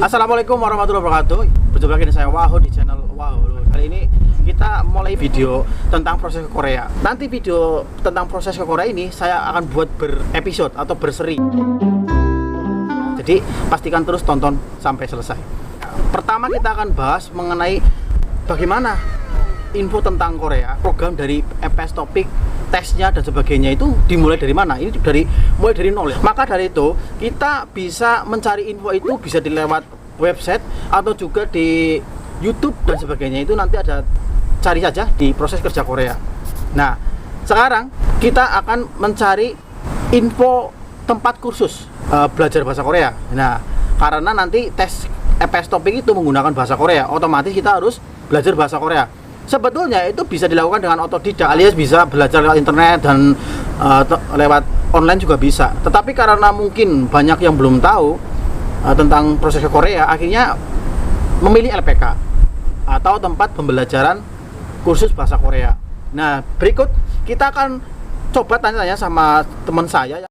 Assalamualaikum warahmatullahi wabarakatuh. Berjumpa lagi dengan saya Waho di channel Waho. Kali ini kita mulai video tentang proses ke Korea. Nanti video tentang proses ke Korea ini saya akan buat berepisode atau berseri. Jadi pastikan terus tonton sampai selesai. Pertama kita akan bahas mengenai bagaimana info tentang Korea, program dari EPS Topik, tesnya dan sebagainya itu dimulai dari mana? Ini mulai dari nol ya. Maka dari itu kita bisa mencari info itu bisa di lewat website atau juga di YouTube dan sebagainya. Itu nanti ada, cari saja di proses kerja Korea. Nah, sekarang kita akan mencari info tempat kursus belajar bahasa Korea. Nah, karena nanti tes EPS Topik itu menggunakan bahasa Korea, otomatis kita harus belajar bahasa Korea. Sebetulnya itu bisa dilakukan dengan otodidak, alias bisa belajar lewat internet dan lewat online juga bisa. Tetapi karena mungkin banyak yang belum tahu tentang proses ke Korea, akhirnya memilih LPK atau tempat pembelajaran kursus bahasa Korea. Nah, berikut kita akan coba tanya-tanya sama teman saya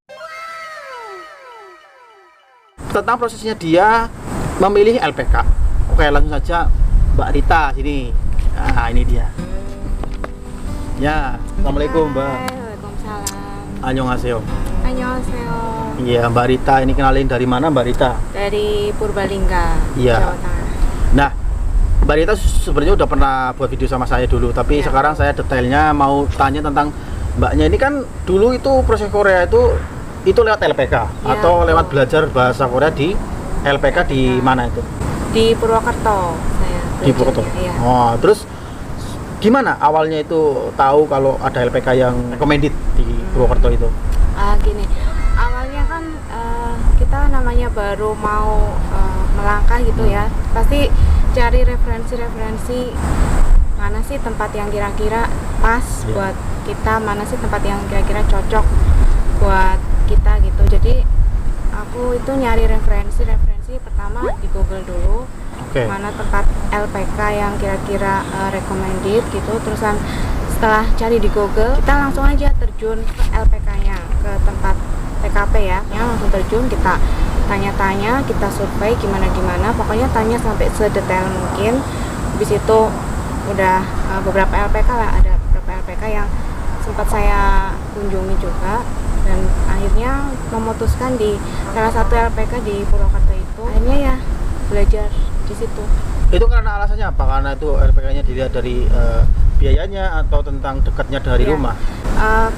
tentang prosesnya dia memilih LPK. Oke, langsung saja Mbak Rita sini. Nah, ini dia. Ya, assalamualaikum Mbak. Waalaikumsalam. Annyeonghaseyo. Annyeonghaseyo. Iya, Mbak Rita ini kenalin dari mana Mbak Rita? Dari Purbalingga, Iya. Jawa Tengah. Nah, Mbak Rita sebenarnya udah pernah buat video sama saya dulu, tapi Ya. sekarang saya detailnya mau tanya tentang Mbaknya ini kan dulu itu proses Korea itu lewat LPK Ya, atau lewat betul. belajar bahasa Korea di LPK di mana itu? Di Purwokerto saya. Di Purwokerto. Iya. Oh, terus gimana awalnya itu tahu kalau ada LPK yang recommended di Purwokerto itu? Gini, awalnya kan kita namanya baru mau melangkah gitu ya, pasti cari referensi-referensi mana sih tempat yang kira-kira pas Iya. buat kita, mana sih tempat yang kira-kira cocok buat kita gitu. Jadi aku itu nyari referensi pertama di Google dulu. Oke. Mana tempat LPK yang kira-kira recommended gitu. Terusan setelah cari di Google, kita langsung aja terjun ke LPK-nya, ke tempat TKP ya. Langsung terjun, kita tanya-tanya, kita survei gimana-gimana. Pokoknya tanya sampai sedetail mungkin. Habis itu udah beberapa LPK lah, ada beberapa LPK yang sempat saya kunjungi juga. Dan akhirnya memutuskan di salah satu LPK di Purwokerto itu. Akhirnya ya belajar di situ. Itu karena alasannya apa? Karena itu LPK-nya dilihat dari biayanya atau tentang dekatnya dari Ya. rumah?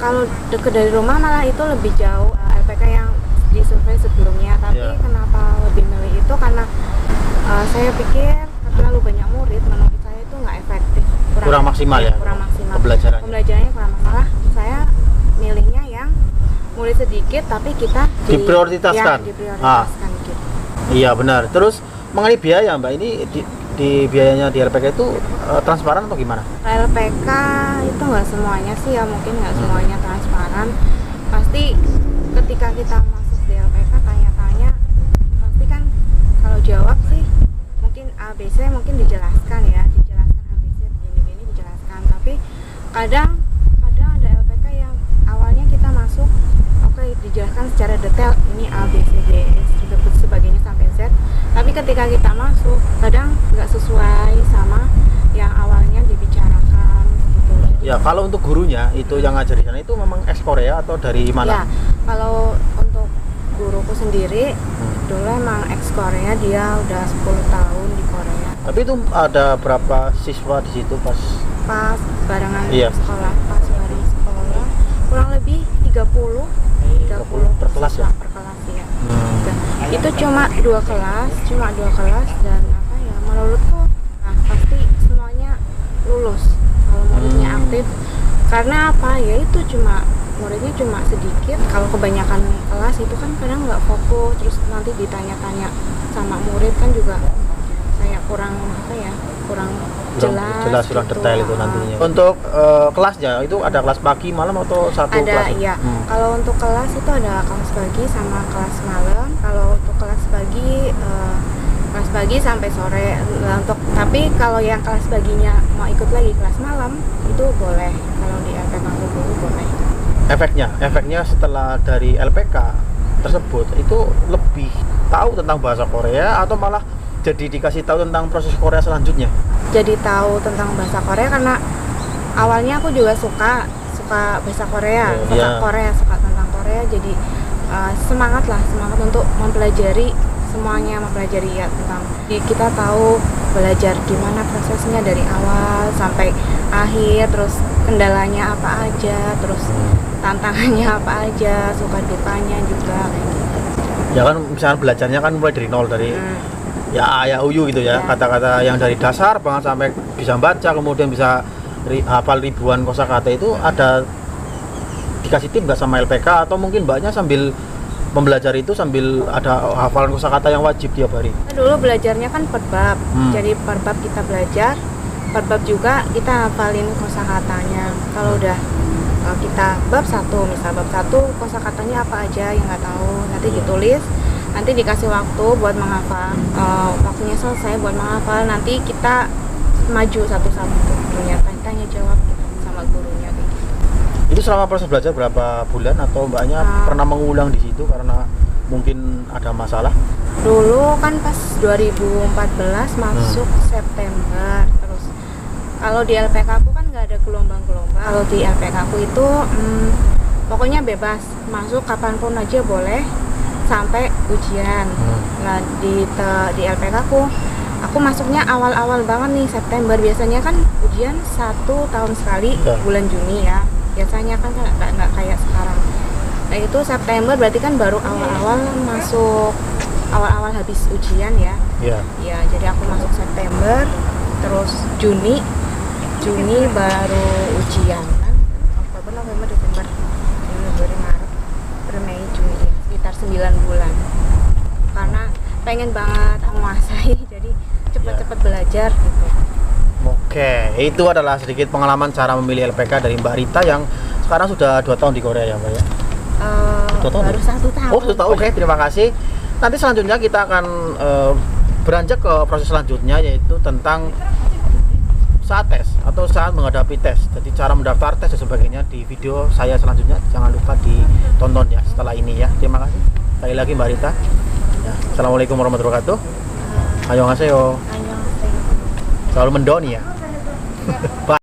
Kalau deket dari rumah malah itu lebih jauh LPK yang disurvei sebelumnya. Tapi Ya. kenapa lebih milih itu karena saya pikir terlalu banyak murid, menurut saya itu nggak efektif, Kurang maksimal ya? kurang maksimal. Pembelajarannya. Pembelajarannya kurang maksimal. Saya milihnya yang murid sedikit tapi kita Diprioritaskan. Ya, diprioritaskan gitu. Iya benar. Terus mengenai biaya Mbak, ini di biayanya di LPK itu transparan atau gimana? LPK itu nggak semuanya sih ya, mungkin nggak semuanya transparan. Pasti ketika kita masuk di LPK tanya-tanya, pasti kan kalau jawab sih mungkin ABC mungkin dijelaskan ya, dijelaskan ABC begini-begini dijelaskan. Tapi kadang ada LPK yang awalnya kita masuk, oke, dijelaskan secara detail ini A B C D E sebagainya sampai Z. Tapi ketika kita masuk kadang nggak sesuai sama yang awalnya dibicarakan gitu. Jadi, Ya kalau untuk gurunya itu yang ngajar di sana itu memang ex Korea atau dari ya, mana? kalau untuk guruku sendiri dulu emang ex Korea, dia udah 10 tahun di Korea. Tapi itu ada berapa siswa di situ pas? Pas barengan Iya. sekolah, pas bareng sekolah kurang lebih 30 per kelas ya? per kelas ya. Itu cuma dua kelas dan apa ya, menurutku pasti semuanya lulus kalau muridnya aktif. Karena apa ya, itu muridnya cuma sedikit. Kalau kebanyakan kelas itu kan kadang nggak fokus, terus nanti ditanya-tanya sama murid kan juga kayak kurang jelas kurang gitu. detail itu nantinya. Untuk kelasnya itu ada kelas pagi, malam atau satu Ada, kelas? iya. Kalau untuk kelas itu ada kelas pagi sama kelas malam. Kalau untuk kelas pagi sampai sore. Tapi kalau yang kelas paginya mau ikut lagi kelas malam itu boleh. Kalau di LPK dulu boleh. Efeknya setelah dari LPK tersebut itu lebih tahu tentang bahasa Korea atau malah jadi dikasih tahu tentang proses Korea selanjutnya? Jadi tahu tentang bahasa Korea karena awalnya aku juga suka bahasa Korea, Oh, suka iya. Korea, suka tentang Korea. Jadi semangat untuk mempelajari semuanya, mempelajari ya tentang. Jadi kita tahu belajar gimana prosesnya dari awal sampai akhir, terus kendalanya apa aja, terus tantangannya apa aja, suka dukanya juga kayak gitu. Ya kan misalnya belajarnya kan mulai dari nol, dari ya A, ya uyu gitu ya, Ya. kata-kata yang dari dasar banget sampai bisa baca, kemudian bisa hafal ribuan kosakata. Itu ada dikasih tip nggak sama LPK, atau mungkin mbaknya sambil mempelajari itu sambil ada hafalan kosakata yang wajib tiap hari? Kita dulu belajarnya kan per bab, jadi per bab kita belajar, per bab juga kita hafalin kosakatanya. Kalau udah kita bab 1, misal bab 1 kosakatanya apa aja yang nggak tahu, nanti ditulis, nanti dikasih waktu buat menghafal. Waktunya selesai buat menghafal, nanti kita maju satu-satu, tanya jawab gitu sama gurunya kayak gitu. Itu selama proses belajar berapa bulan, atau mbaknya pernah mengulang di situ karena mungkin ada masalah? Dulu kan pas 2014 masuk September, terus kalau di LPK aku kan nggak ada gelombang-gelombang. Kalau di LPK aku itu pokoknya bebas, masuk kapanpun aja boleh sampai ujian. Nah di LPK aku masuknya awal-awal banget nih, September. Biasanya kan ujian 1 tahun sekali, bulan Juni ya. Biasanya kan nggak kayak sekarang. Nah itu September berarti kan baru awal-awal masuk, awal-awal habis ujian ya. Iya. Ya jadi aku masuk September, terus Juni baru ujian kan. Oktober, November, Desember, Januari, Maret, April, Mei, Juni ya. Sekitar 9 bulan. Karena pengen banget menguasai, jadi cepet-cepet belajar gitu. Oke, itu adalah sedikit pengalaman cara memilih LPK dari Mbak Rita yang sekarang sudah 2 tahun di Korea ya Mbak ya? 2 tahun Baru ya? 1 tahun. Oh 1 tahun, oke, terima kasih. Nanti selanjutnya kita akan beranjak ke proses selanjutnya, yaitu tentang saat tes atau saat menghadapi tes. Jadi cara mendaftar tes dan sebagainya di video saya selanjutnya. Jangan lupa ditonton ya setelah ini ya. Terima kasih. Sekali lagi Mbak Rita. Ya, Assalamualaikum warahmatullahi wabarakatuh. Annyeonghaseyo. Annyeonghaseyo. Selalu mendoni ya. Bye.